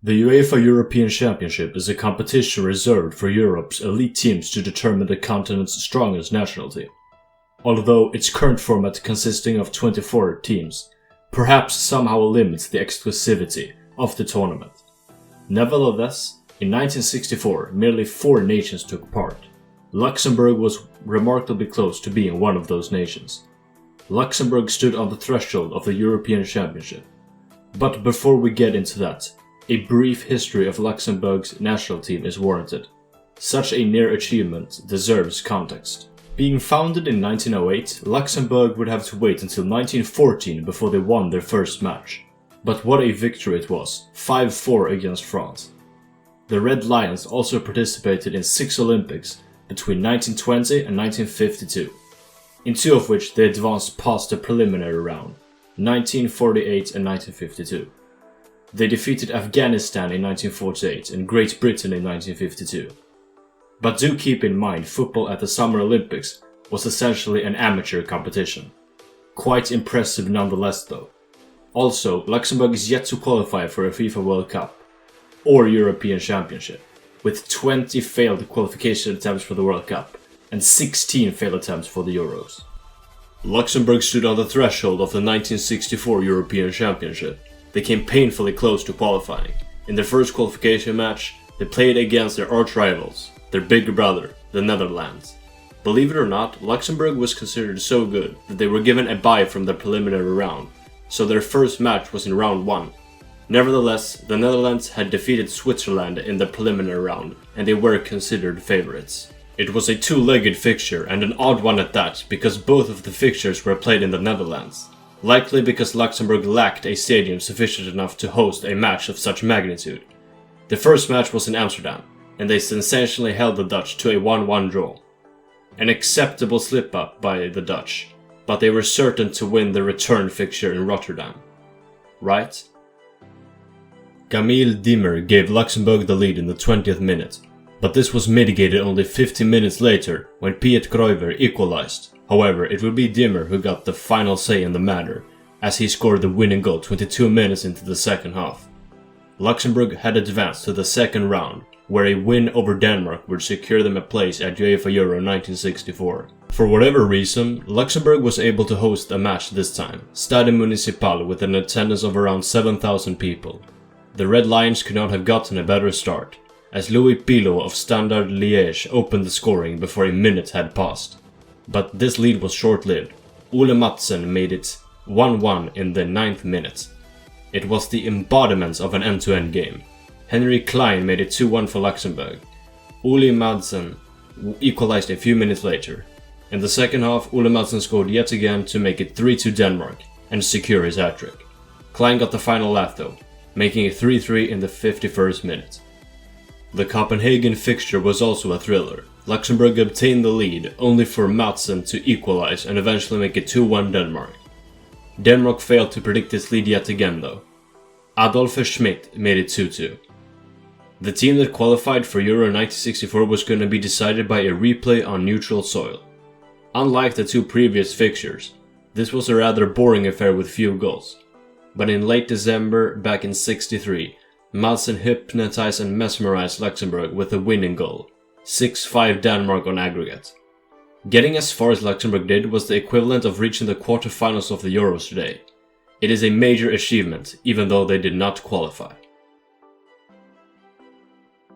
The UEFA European Championship is a competition reserved for Europe's elite teams to determine the continent's strongest national team. Although its current format consisting of 24 teams, perhaps somehow limits the exclusivity of the tournament. Nevertheless, in 1964, merely 4 nations took part. Luxembourg was remarkably close to being one of those nations. Luxembourg stood on the threshold of the European Championship. But before we get into that, a brief history of Luxembourg's national team is warranted. Such a near achievement deserves context. Being founded in 1908, Luxembourg would have to wait until 1914 before they won their first match. But what a victory it was, 5-4 against France. The Red Lions also participated in 6 Olympics between 1920 and 1952, in 2 of which they advanced past the preliminary round, 1948 and 1952. They defeated Afghanistan in 1948 and Great Britain in 1952. But do keep in mind, football at the Summer Olympics was essentially an amateur competition. Quite impressive nonetheless though. Also, Luxembourg is yet to qualify for a FIFA World Cup or European Championship, with 20 failed qualification attempts for the World Cup and 16 failed attempts for the Euros. Luxembourg stood on the threshold of the 1964 European Championship. They came painfully close to qualifying. In their first qualification match, they played against their arch-rivals, their big brother, the Netherlands. Believe it or not, Luxembourg was considered so good that they were given a bye from the preliminary round, so their first match was in round 1. Nevertheless, the Netherlands had defeated Switzerland in the preliminary round, and they were considered favourites. It was a 2-legged fixture, and an odd one at that, because both of the fixtures were played in the Netherlands. Likely because Luxembourg lacked a stadium sufficient enough to host a match of such magnitude. The first match was in Amsterdam, and they sensationally held the Dutch to a 1-1 draw. An acceptable slip-up by the Dutch, but they were certain to win the return fixture in Rotterdam. Right? Camille Dimmer gave Luxembourg the lead in the 20th minute, but this was mitigated only 15 minutes later when Piet Cruyver equalized. However, it would be Dimmer who got the final say in the matter, as he scored the winning goal 22 minutes into the second half. Luxembourg had advanced to the second round, where a win over Denmark would secure them a place at UEFA Euro 1964. For whatever reason, Luxembourg was able to host a match this time, Stade Municipal, with an attendance of around 7,000 people. The Red Lions could not have gotten a better start, as Louis Pilot of Standard Liège opened the scoring before a minute had passed. But this lead was short-lived. Ole Madsen made it 1-1 in the 9th minute. It was the embodiment of an end-to-end game. Henry Klein made it 2-1 for Luxembourg. Ole Madsen equalized a few minutes later. In the second half, Ole Madsen scored yet again to make it 3-2 Denmark and secure his hat-trick. Klein got the final laugh though, making it 3-3 in the 51st minute. The Copenhagen fixture was also a thriller. Luxembourg obtained the lead, only for Madsen to equalize and eventually make it 2-1 Denmark. Denmark failed to predict this lead yet again though. Adolphe Schmidt made it 2-2. The team that qualified for Euro 1964 was going to be decided by a replay on neutral soil. Unlike the 2 previous fixtures, this was a rather boring affair with few goals. But in late December back in '63, Madsen hypnotized and mesmerized Luxembourg with a winning goal, 6-5 Denmark on aggregate. Getting as far as Luxembourg did was the equivalent of reaching the quarterfinals of the Euros today. It is a major achievement, even though they did not qualify.